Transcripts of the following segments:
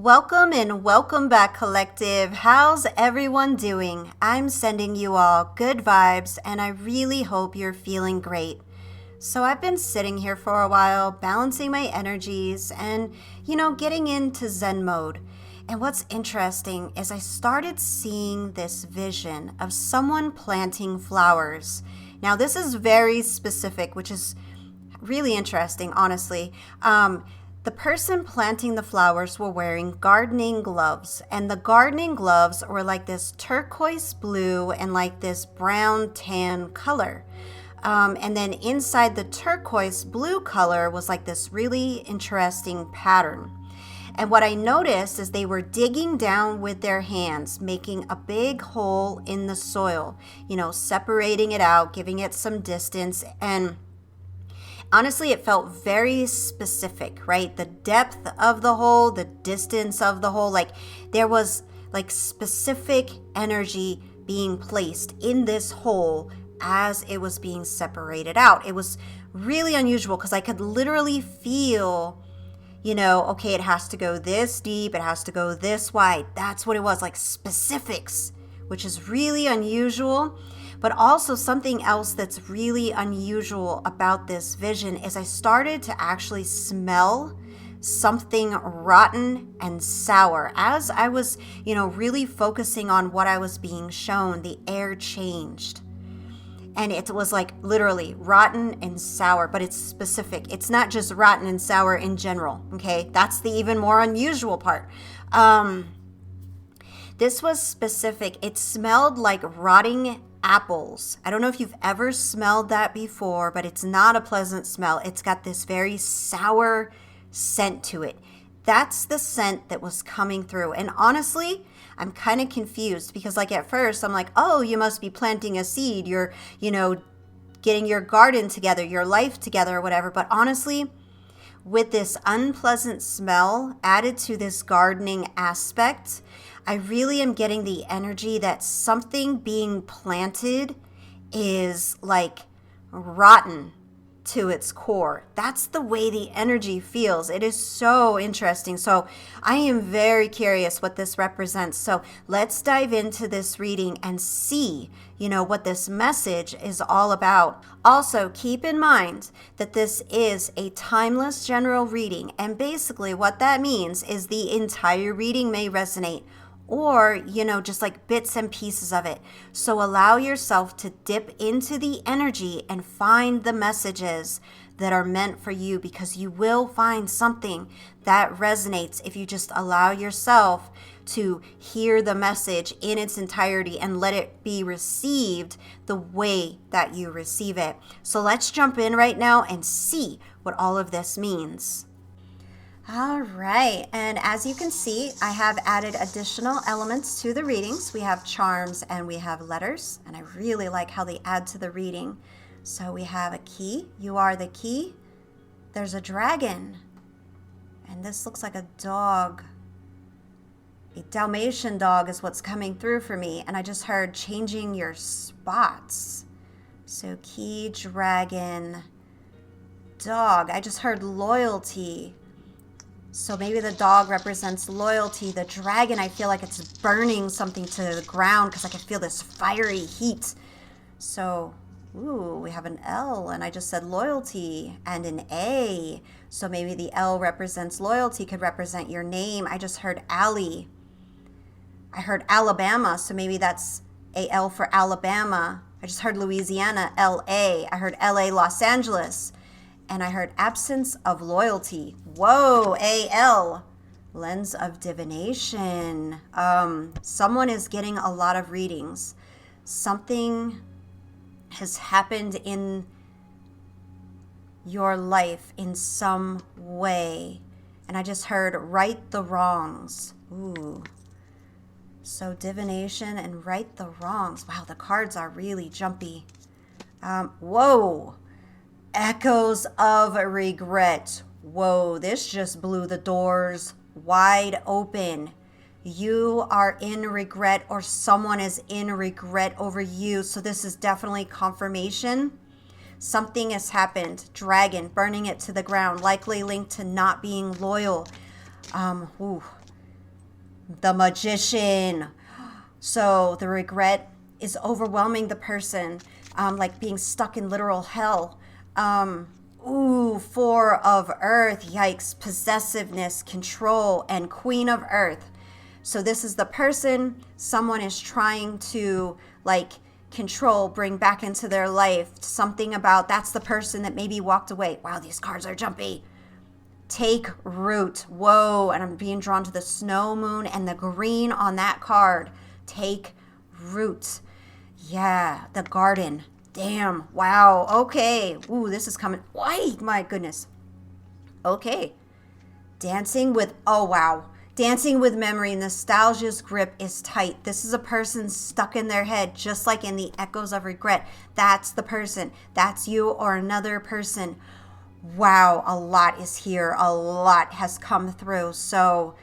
Welcome and welcome back, collective. How's everyone doing? I'm sending you all good vibes, and I really hope you're feeling great. So I've been sitting here for a while, balancing my energies and, getting into Zen mode. And what's interesting is I started seeing this vision of someone planting flowers. Now, this is very specific, which is really interesting, honestly. The person planting the flowers were wearing gardening gloves, and the gardening gloves were like this turquoise blue and like this brown tan color. And then inside the turquoise blue color was like this really interesting pattern. And what I noticed is they were digging down with their hands, making a big hole in the soil, separating it out, giving it some distance. And honestly, it felt very specific, right? The depth of the hole, the distance of the hole, like there was like specific energy being placed in this hole as it was being separated out. It was really unusual because I could literally feel, okay, it has to go this deep, it has to go this wide. That's what it was, like specifics, which is really unusual. But also something else that's really unusual about this vision is I started to actually smell something rotten and sour. As I was, really focusing on what I was being shown, the air changed. And it was like literally rotten and sour, but it's specific. It's not just rotten and sour in general, okay? That's the even more unusual part. This was specific. It smelled like rotting apples. I don't know if you've ever smelled that before, but it's not a pleasant smell. It's got this very sour scent to it. That's the scent that was coming through. And honestly, I'm kind of confused because at first I'm like, oh, you must be planting a seed. You're, getting your garden together, your life together or whatever. But honestly, with this unpleasant smell added to this gardening aspect, I really am getting the energy that something being planted is like rotten to its core. That's the way the energy feels. It is so interesting. So I am very curious what this represents. So let's dive into this reading and see, what this message is all about. Also, keep in mind that this is a timeless general reading. And basically what that means is the entire reading may resonate, or, just like bits and pieces of it. So allow yourself to dip into the energy and find the messages that are meant for you, because you will find something that resonates if you just allow yourself to hear the message in its entirety and let it be received the way that you receive it. So let's jump in right now and see what all of this means. All right, and as you can see, I have added additional elements to the readings. We have charms and we have letters, and I really like how they add to the reading. So we have a key. You are the key. There's a dragon, and this looks like a dog. A Dalmatian dog is what's coming through for me, and I just heard changing your spots. So key, dragon, dog. I just heard loyalty. So maybe the dog represents loyalty. The dragon, I feel like it's burning something to the ground because I can feel this fiery heat. So, we have an L, and I just said loyalty, and an A. So maybe the L represents loyalty, could represent your name. I just heard Allie. I heard Alabama, so maybe that's a L for Alabama. I just heard Louisiana, L.A. I heard L.A., Los Angeles. And I heard absence of loyalty. Whoa, A-L. Lens of divination. Someone is getting a lot of readings. Something has happened in your life in some way. And I just heard right the wrongs. Ooh. So divination and right the wrongs. Wow, the cards are really jumpy. Whoa. Echoes of regret. Whoa, this just blew the doors wide open. You are in regret, or someone is in regret over you. So this is definitely confirmation. Something has happened. Dragon, burning it to the ground, likely linked to not being loyal. The Magician. So the regret is overwhelming the person, like being stuck in literal hell. Ooh, Four of Earth. Yikes. Possessiveness, control, and Queen of Earth. So this is the person someone is trying to like control, bring back into their life. Something about that's the person that maybe walked away. Wow, these cards are jumpy. Take root. Whoa, and I'm being drawn to the snow moon and the green on that card. Take root. Yeah, the garden. Damn. Wow. Okay. Ooh, this is coming. Why? My goodness. Okay. Dancing with, oh wow. Dancing with memory. Nostalgia's grip is tight. This is a person stuck in their head, just like in the echoes of regret. That's the person. That's you or another person. Wow, a lot is here. A lot has come through. So,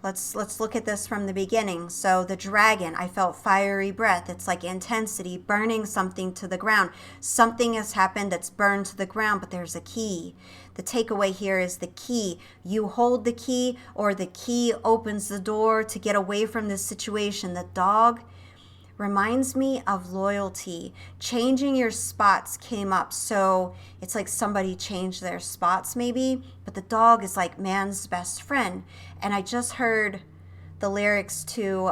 let's look at this from the beginning. So the dragon, I felt fiery breath. It's like intensity, burning something to the ground. Something has happened that's burned to the ground, but there's a key. The takeaway here is the key. You hold the key, or the key opens the door to get away from this situation. The dog reminds me of loyalty. Changing your spots came up. So it's like somebody changed their spots maybe, but the dog is like man's best friend. And I just heard the lyrics to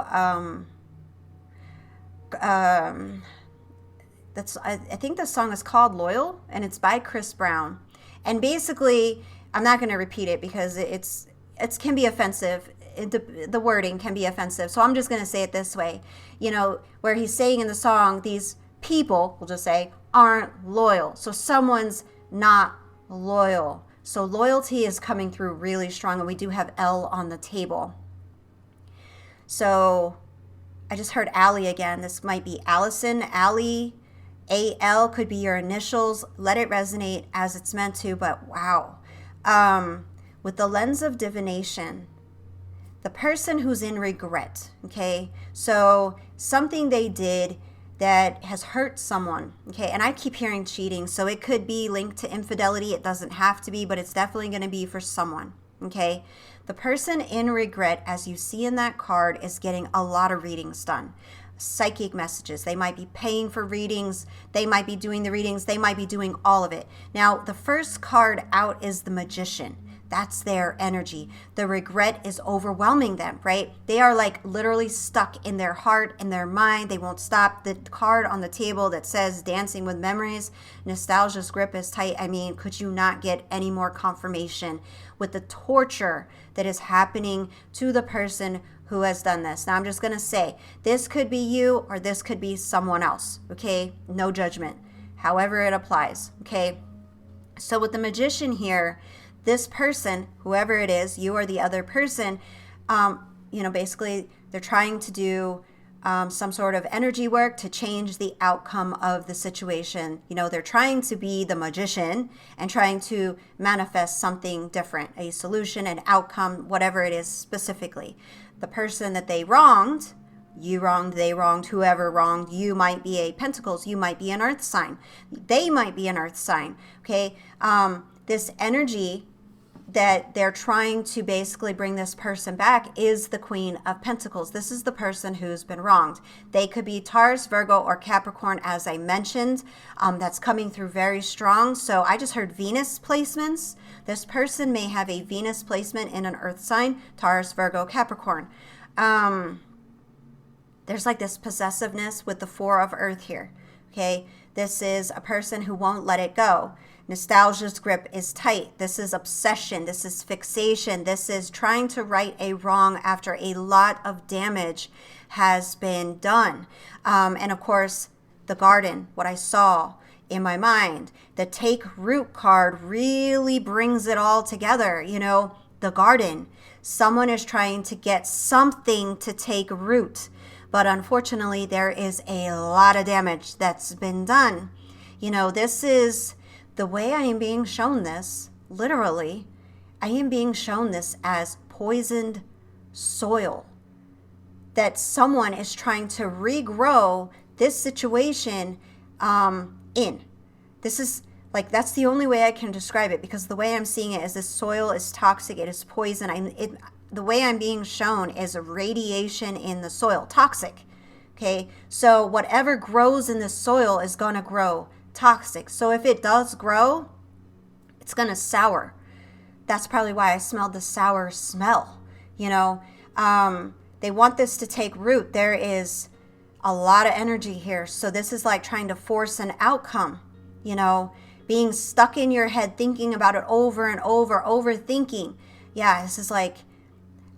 that's I think the song is called Loyal, and it's by Chris Brown. And basically, I'm not going to repeat it because it can be offensive. The wording can be offensive. So I'm just going to say it this way. You know, where he's saying in the song, these people, we'll just say, aren't loyal. So someone's not loyal. So loyalty is coming through really strong, and we do have L on the table. So I just heard Allie again. This might be Allison, Allie. AL could be your initials. Let it resonate as it's meant to, but wow. With the lens of divination, the person who's in regret, okay? So something they did that has hurt someone, okay? And I keep hearing cheating, so it could be linked to infidelity. It doesn't have to be, but it's definitely going to be for someone, okay? The person in regret, as you see in that card, is getting a lot of readings done. Psychic messages. They might be paying for readings. They might be doing the readings. They might be doing all of it. Now, the first card out is the Magician. That's their energy. The regret is overwhelming them, right? They are like literally stuck in their heart and their mind. They won't stop. The card on the table that says dancing with memories, nostalgia's grip is tight. I mean, could you not get any more confirmation with the torture that is happening to the person who has done this? Now, I'm just going to say this could be you or this could be someone else, okay? No judgment. However it applies, okay? So with the Magician here, this person, whoever it is, you or the other person, basically they're trying to do some sort of energy work to change the outcome of the situation. You know, they're trying to be the magician and trying to manifest something different, a solution, an outcome, whatever it is specifically. The person that they wronged, you wronged, they wronged, whoever wronged, you might be a Pentacles, you might be an Earth sign, they might be an Earth sign, okay? This energy that they're trying to basically bring this person back is the Queen of Pentacles. This is the person who's been wronged. They could be Taurus, Virgo, or Capricorn, as I mentioned. That's coming through very strong. So I just heard Venus placements. This person may have a Venus placement in an Earth sign, Taurus, Virgo, Capricorn. There's like this possessiveness with the Four of Earth here, okay? This is a person who won't let it go. Nostalgia's grip is tight. This is obsession. This is fixation. This is trying to right a wrong after a lot of damage has been done. And of course, the garden, what I saw in my mind, the take root card really brings it all together. You know, the garden, someone is trying to get something to take root. But unfortunately, there is a lot of damage that's been done. You know, this is the way I am being shown this, literally, I am being shown this as poisoned soil that someone is trying to regrow this situation in. This is Like, that's the only way I can describe it, because the way I'm seeing it is this soil is toxic. It is poison. The way I'm being shown is a radiation in the soil, toxic. Okay, so whatever grows in the soil is going to grow toxic. So if it does grow, it's going to sour. That's probably why I smelled the sour smell. You know, they want this to take root. There is a lot of energy here. So this is like trying to force an outcome, you know, being stuck in your head, thinking about it over and over, overthinking. Yeah, this is like,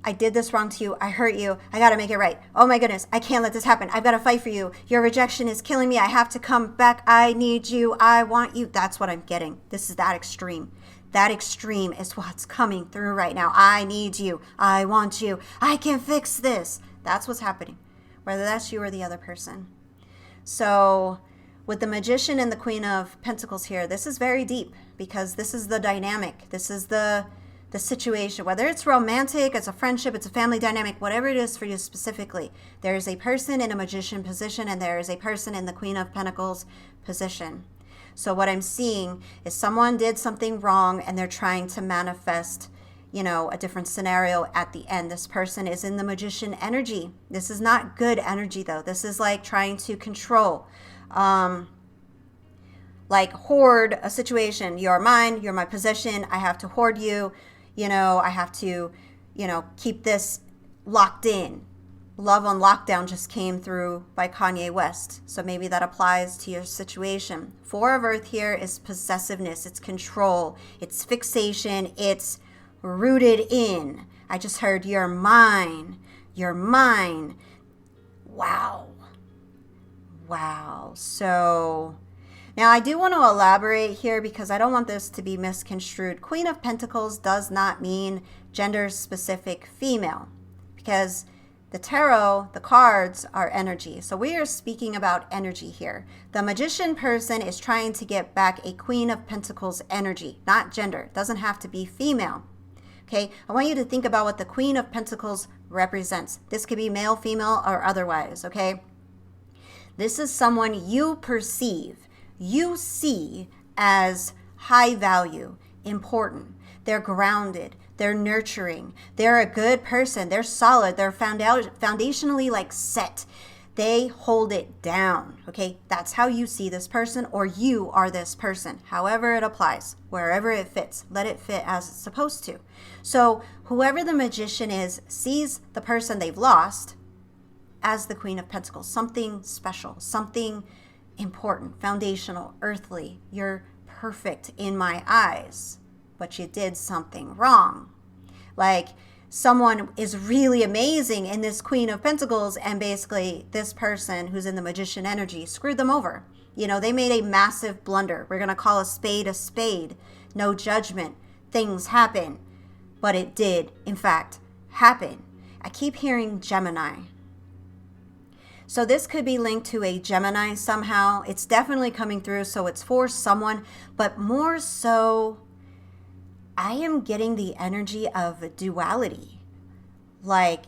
I did this wrong to you. I hurt you. I got to make it right. Oh my goodness. I can't let this happen. I've got to fight for you. Your rejection is killing me. I have to come back. I need you. I want you. That's what I'm getting. This is that extreme. That extreme is what's coming through right now. I need you. I want you. I can fix this. That's what's happening, whether that's you or the other person. So with the Magician and the Queen of Pentacles here, this is very deep, because this is the dynamic. This is the situation, whether it's romantic, it's a friendship, it's a family dynamic, whatever it is for you specifically. There is a person in a Magician position, and there is a person in the Queen of Pentacles position. So what I'm seeing is someone did something wrong and they're trying to manifest, you know, a different scenario at the end. This person is in the Magician energy. This is not good energy, though. This is like trying to control, like hoard a situation. You're mine, you're my possession. I have to hoard you. You know, I have to, you know, keep this locked in. Love on Lockdown just came through by Kanye West. So maybe that applies to your situation. Four of Earth here is possessiveness. It's control. It's fixation. It's rooted in. I just heard you're mine. You're mine. Wow. Wow. So now I do want to elaborate here, because I don't want this to be misconstrued. Queen of Pentacles does not mean gender-specific female, because the tarot, the cards, are energy. So we are speaking about energy here. The Magician person is trying to get back a Queen of Pentacles energy, not gender. It doesn't have to be female. Okay, I want you to think about what the Queen of Pentacles represents. This could be male, female, or otherwise, okay? This is someone you perceive, you see as high value, important. They're grounded. They're nurturing. They're a good person. They're solid. They're foundationally like set. They hold it down. Okay, that's how you see this person, or you are this person. However it applies, wherever it fits, let it fit as it's supposed to. So whoever the Magician is sees the person they've lost as the Queen of Pentacles, something special, something important, foundational, earthly. You're perfect in my eyes, but you did something wrong. Like, someone is really amazing in this Queen of Pentacles, and basically this person who's in the Magician energy screwed them over. You know, they made a massive blunder. We're going to call a spade. No judgment. Things happen. But it did, in fact, happen. I keep hearing Gemini. So this could be linked to a Gemini somehow. It's definitely coming through, so it's for someone. But more so, I am getting the energy of duality. Like,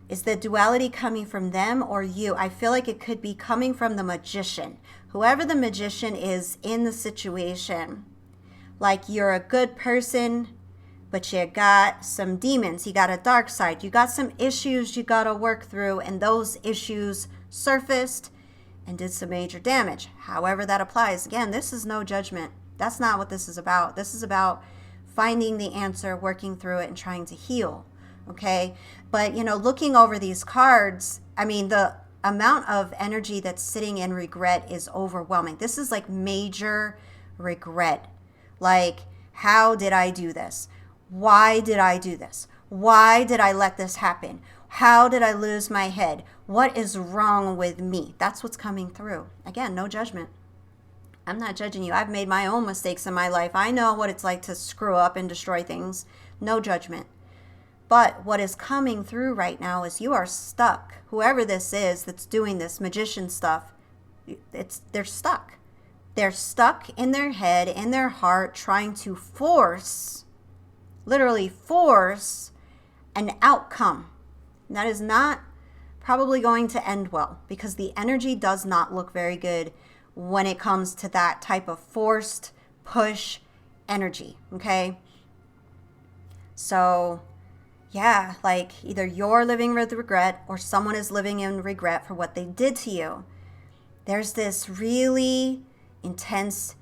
is the duality coming from them or you? I feel like it could be coming from the Magician. Whoever the Magician is in the situation, like, you're a good person, but you got some demons. You got a dark side. You got some issues you got to work through, and those issues surfaced and did some major damage. However that applies. Again, this is no judgment. That's not what this is about. This is about finding the answer, working through it, and trying to heal, okay? But, you know, looking over these cards, I mean, the amount of energy that's sitting in regret is overwhelming. This is like major regret. Like, how did I do this? Why did I do this? Why did I let this happen? How did I lose my head? What is wrong with me? That's what's coming through. Again, no judgment. I'm not judging you. I've made my own mistakes in my life. I know what it's like to screw up and destroy things. No judgment. But what is coming through right now is you are stuck. Whoever this is that's doing this Magician stuff, they're stuck. They're stuck in their head, in their heart, trying to literally force an outcome. That is not probably going to end well, because the energy does not look very good when it comes to that type of forced push energy, okay? So yeah, like either you're living with regret or someone is living in regret for what they did to you. There's this really intense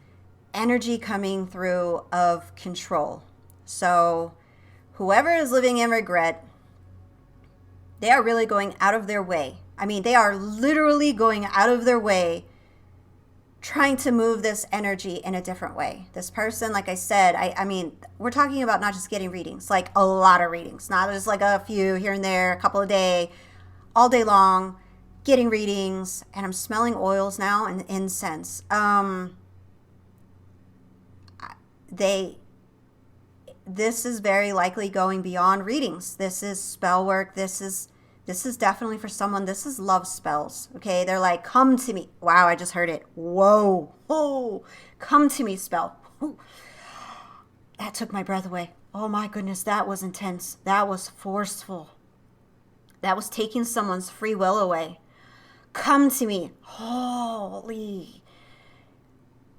energy coming through of control. So whoever is living in regret, they are really going out of their way. I mean, they are literally going out of their way trying to move this energy in a different way. This person, like I said, I mean, we're talking about not just getting readings, like a lot of readings, not just like a few here and there, a couple a day, all day long, getting readings. And I'm smelling oils now and incense. This is very likely going beyond readings. This is spell work. This is definitely for someone. This is love spells. Okay. They're like, come to me. Wow. I just heard it. Whoa. Oh, come to me spell. Ooh. That took my breath away. Oh my goodness. That was intense. That was forceful. That was taking someone's free will away. Come to me. Holy.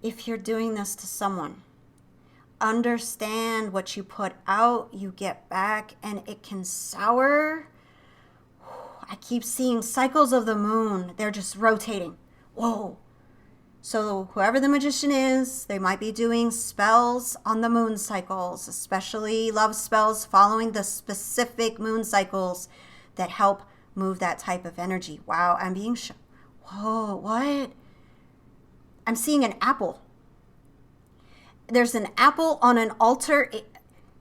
If you're doing this to someone, understand what you put out, you get back, and it can sour. I keep seeing cycles of the moon. They're just rotating. Whoa. So whoever the magician is, they might be doing spells on the moon cycles, especially love spells following the specific moon cycles that help move that type of energy. Wow, I'm being whoa, what? I'm seeing an apple. There's an apple on an altar.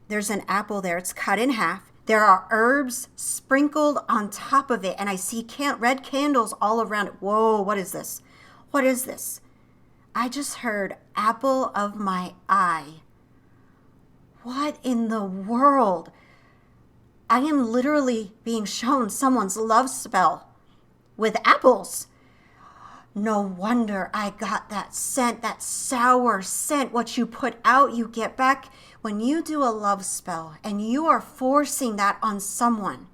There's an apple there. It's cut in half. There are herbs sprinkled on top of it. And I see red candles all around it. Whoa, what is this? What is this? I just heard apple of my eye. What in the world? I am literally being shown someone's love spell with apples. No wonder I got that scent, that sour scent. What you put out, you get back. When you do a love spell and you are forcing that on someone,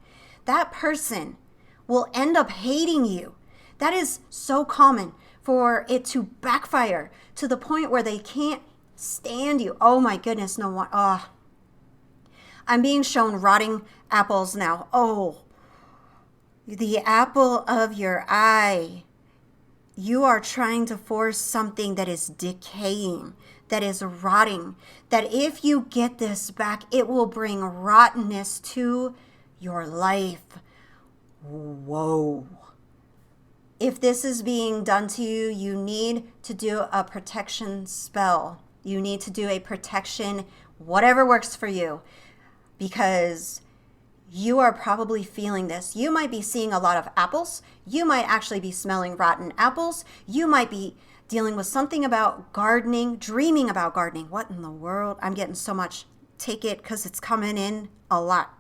that person will end up hating you. That is so common for it to backfire to the point where they can't stand you. Oh my goodness, no one. Oh. I'm being shown rotting apples now. Oh, the apple of your eye. You are trying to force something that is decaying, that is rotting, that if you get this back, it will bring rottenness to your life. Whoa. If this is being done to you, you need to do a protection spell. You need to do a protection, whatever works for you, because you are probably feeling this. You might be seeing a lot of apples. You might actually be smelling rotten apples. You might be dealing with something about gardening, dreaming about gardening. What in the world? I'm getting so much. Take it because it's coming in a lot.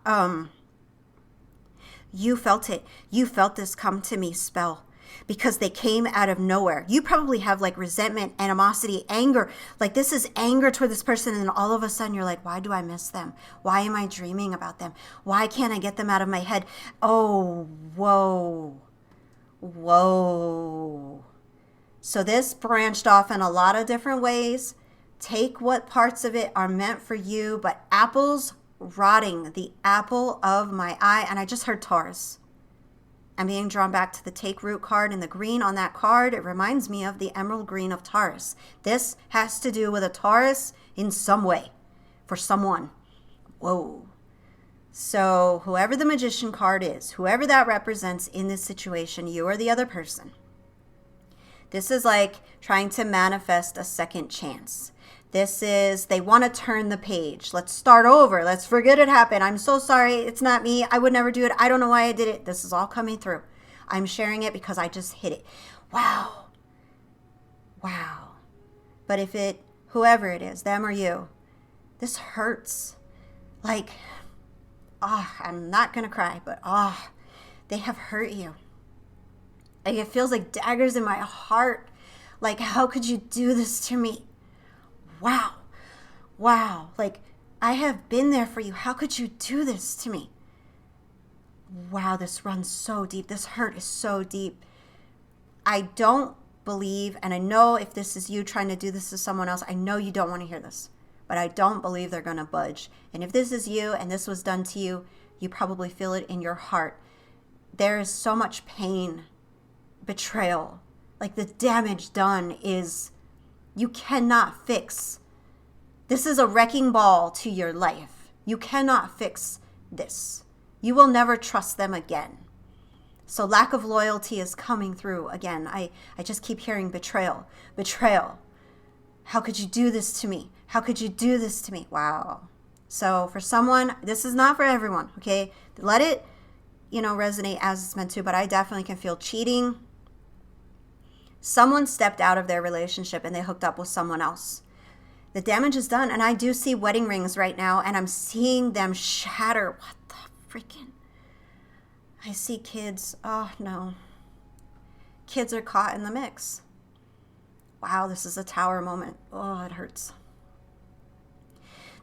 You felt it. You felt this come to me spell because they came out of nowhere. You probably have like resentment, animosity, anger. Like this is anger toward this person. And all of a sudden you're like, why do I miss them? Why am I dreaming about them? Why can't I get them out of my head? Oh, whoa. Whoa. So this branched off in a lot of different ways. Take what parts of it are meant for you, but apples rotting, the apple of my eye. And I just heard Taurus. I'm being drawn back to the take root card, and the green on that card, it reminds me of the emerald green of Taurus. This has to do with a Taurus in some way for someone. Whoa. So whoever the magician card is, whoever that represents in this situation, you or the other person, this is like trying to manifest a second chance. This is, they want to turn the page. Let's start over. Let's forget it happened. I'm so sorry. It's not me. I would never do it. I don't know why I did it. This is all coming through. I'm sharing it because I just hit it. Wow. Wow. But if it, whoever it is, them or you, this hurts. Like, I'm not going to cry, but they have hurt you. Like it feels like daggers in my heart. Like, how could you do this to me? Wow. Wow. Like, I have been there for you. How could you do this to me? Wow, this runs so deep. This hurt is so deep. I don't believe, and I know if this is you trying to do this to someone else, I know you don't want to hear this, but I don't believe they're going to budge. And if this is you and this was done to you, you probably feel it in your heart. There is so much pain, betrayal. Like the damage done is, you cannot fix. This is a wrecking ball to your life. You cannot fix this. You will never trust them again. So lack of loyalty is coming through again. I just keep hearing betrayal, betrayal. How could you do this to me? How could you do this to me? Wow. So for someone, this is not for everyone, okay? Let it, resonate as it's meant to, but I definitely can feel cheating. Someone stepped out of their relationship and they hooked up with someone else. The damage is done, and I do see wedding rings right now, and I'm seeing them shatter. What the freaking? I see kids. Oh, no. Kids are caught in the mix. Wow, this is a tower moment. Oh, it hurts.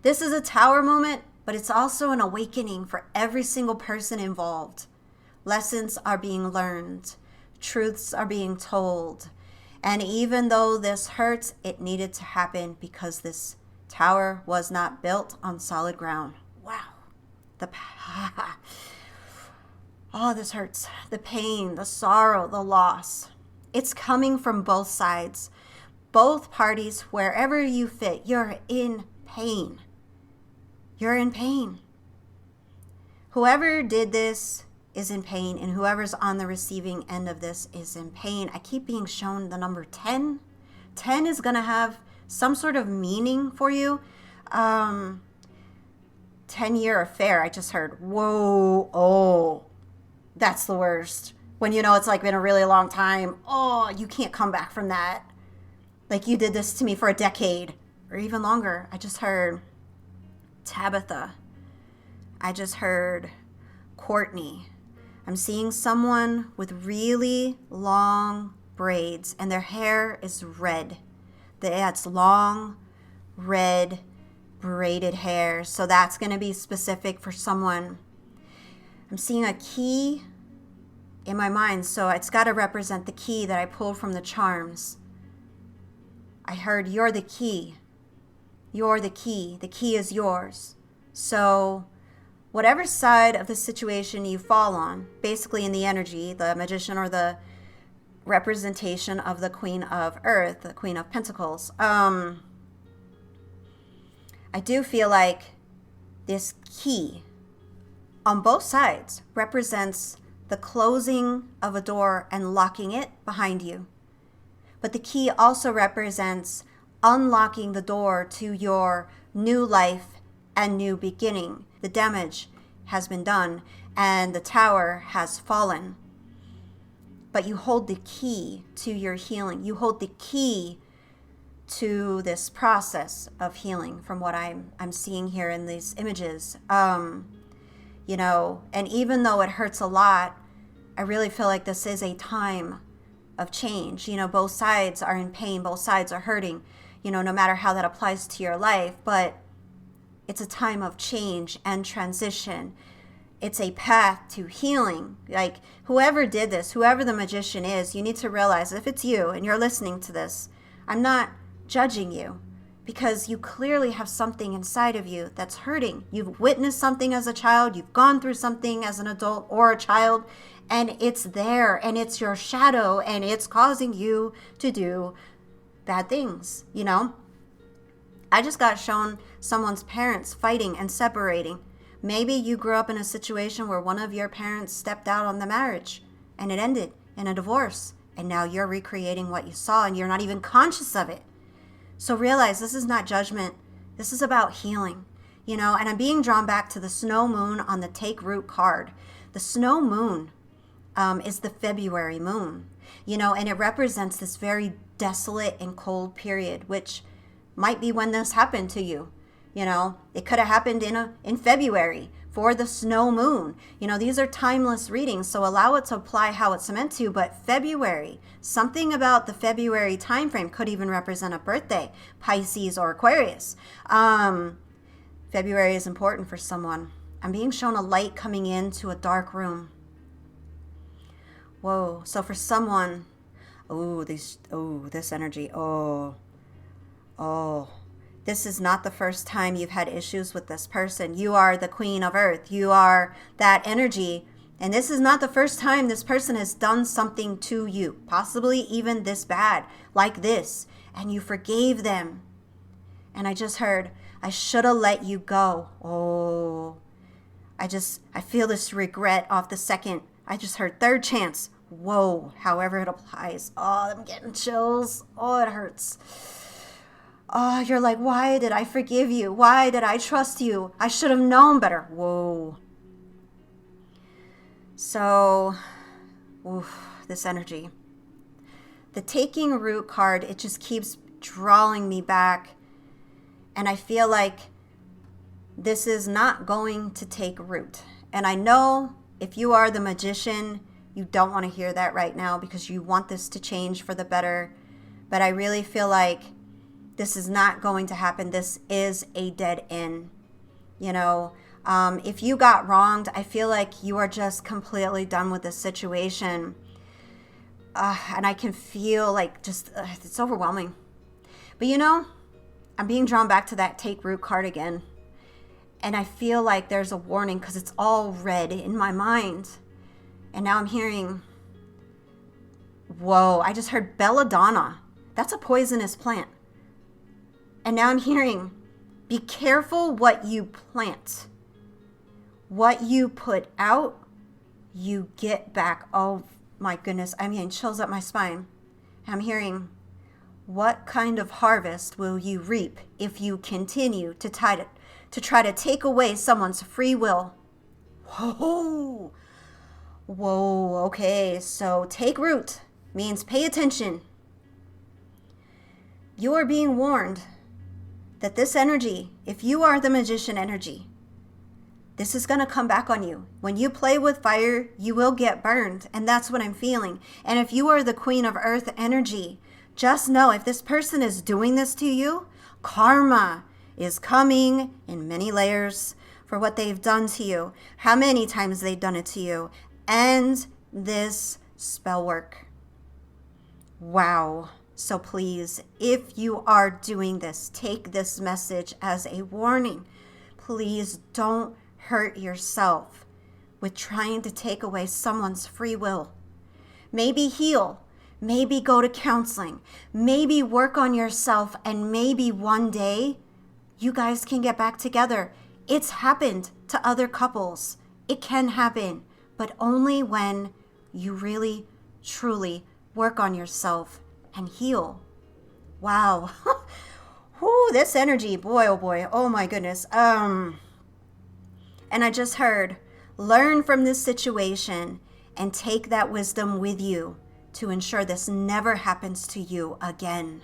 This is a tower moment, but it's also an awakening for every single person involved. Lessons are being learned. Truths are being told. And even though this hurts, it needed to happen because this tower was not built on solid ground. Wow. Oh, this hurts. The pain, the sorrow, the loss. It's coming from both sides. Both parties, wherever you fit, you're in pain. You're in pain. Whoever did this is in pain, and whoever's on the receiving end of this is in pain. I keep being shown the number 10. 10 is going to have some sort of meaning for you. 10-year affair, I just heard. Whoa, oh, that's the worst. When it's like been a really long time. Oh, you can't come back from that. Like you did this to me for a decade or even longer. I just heard Tabitha. I just heard Courtney. I'm seeing someone with really long braids and their hair is red. That's long, red, braided hair. So that's going to be specific for someone. I'm seeing a key in my mind, so it's got to represent the key that I pulled from the charms. I heard you're the key. You're the key. The key is yours. So whatever side of the situation you fall on, basically in the energy, the magician or the representation of the Queen of Earth, the Queen of Pentacles, I do feel like this key on both sides represents the closing of a door and locking it behind you. But the key also represents unlocking the door to your new life and new beginning. The damage has been done and the tower has fallen. But you hold the key to your healing. You hold the key to this process of healing from what I'm seeing here in these images. And even though it hurts a lot, I really feel like this is a time of change. Both sides are in pain, both sides are hurting, no matter how that applies to your life, but it's a time of change and transition. It's a path to healing. Like whoever did this, whoever the magician is, you need to realize if it's you and you're listening to this, I'm not judging you because you clearly have something inside of you that's hurting. You've witnessed something as a child, you've gone through something as an adult or a child, and it's there and it's your shadow and it's causing you to do bad things, I just got shown someone's parents fighting and separating. Maybe you grew up in a situation where one of your parents stepped out on the marriage and it ended in a divorce. And now you're recreating what you saw and you're not even conscious of it. So realize this is not judgment. This is about healing, and I'm being drawn back to the snow moon on the Take Root card. The snow moon is the February moon, and it represents this very desolate and cold period, which might be when this happened to you. It could have happened in February for the snow moon. These are timeless readings, so allow it to apply how it's meant to. But February, something about the February time frame could even represent a birthday, Pisces or Aquarius. February is important for someone. I'm being shown a light coming into a dark room. Whoa, so for someone, This energy. Oh. This is not the first time you've had issues with this person. You are the queen of earth. You are that energy. And this is not the first time this person has done something to you, possibly even this bad, like this, and you forgave them. And I just heard, I should have let you go. Oh, I feel this regret off the second. I just heard third chance. Whoa, however it applies. Oh, I'm getting chills. Oh, it hurts. Oh, you're like, why did I forgive you? Why did I trust you? I should have known better. Whoa. So, this energy. The taking root card, it just keeps drawing me back. And I feel like this is not going to take root. And I know if you are the magician, you don't want to hear that right now because you want this to change for the better. But I really feel like this is not going to happen. This is a dead end. You know, if you got wronged, I feel like you are just completely done with this situation. And I can feel like it's overwhelming. But you know, I'm being drawn back to that take root card again. And I feel like there's a warning because it's all red in my mind. And now I'm hearing, whoa, I just heard belladonna. That's a poisonous plant. And now I'm hearing, be careful what you plant. What you put out, you get back. Oh my goodness, I'm getting chills up my spine. I'm hearing, what kind of harvest will you reap if you continue to try to take away someone's free will? Whoa, okay, so take root means pay attention. You are being warned that this energy, if you are the magician energy, this is going to come back on you. When you play with fire, you will get burned, and that's what I'm feeling. And if you are the queen of earth energy, just know if this person is doing this to you, karma is coming in many layers for what they've done to you, how many times they've done it to you, and this spell work. Wow. So please, if you are doing this, take this message as a warning. Please don't hurt yourself with trying to take away someone's free will. Maybe heal. Maybe go to counseling. Maybe work on yourself, and maybe one day you guys can get back together. It's happened to other couples. It can happen, but only when you really, truly work on yourself and heal. Wow. Whoo, this energy, boy, oh boy, oh my goodness. And I just heard, learn from this situation and take that wisdom with you to ensure this never happens to you again.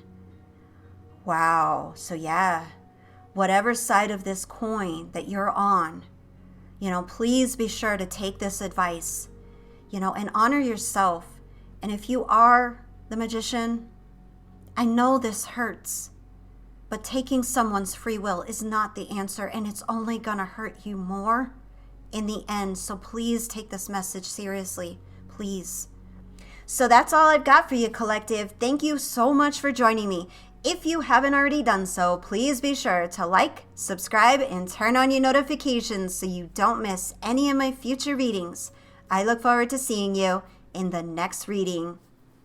Wow. So yeah, whatever side of this coin that you're on, please be sure to take this advice, and honor yourself. And if you are the magician, I know this hurts, but taking someone's free will is not the answer, and it's only gonna hurt you more in the end. So please take this message seriously, please. So that's all I've got for you, collective. Thank you so much for joining me. If you haven't already done so, please be sure to like, subscribe, and turn on your notifications so you don't miss any of my future readings. I look forward to seeing you in the next reading.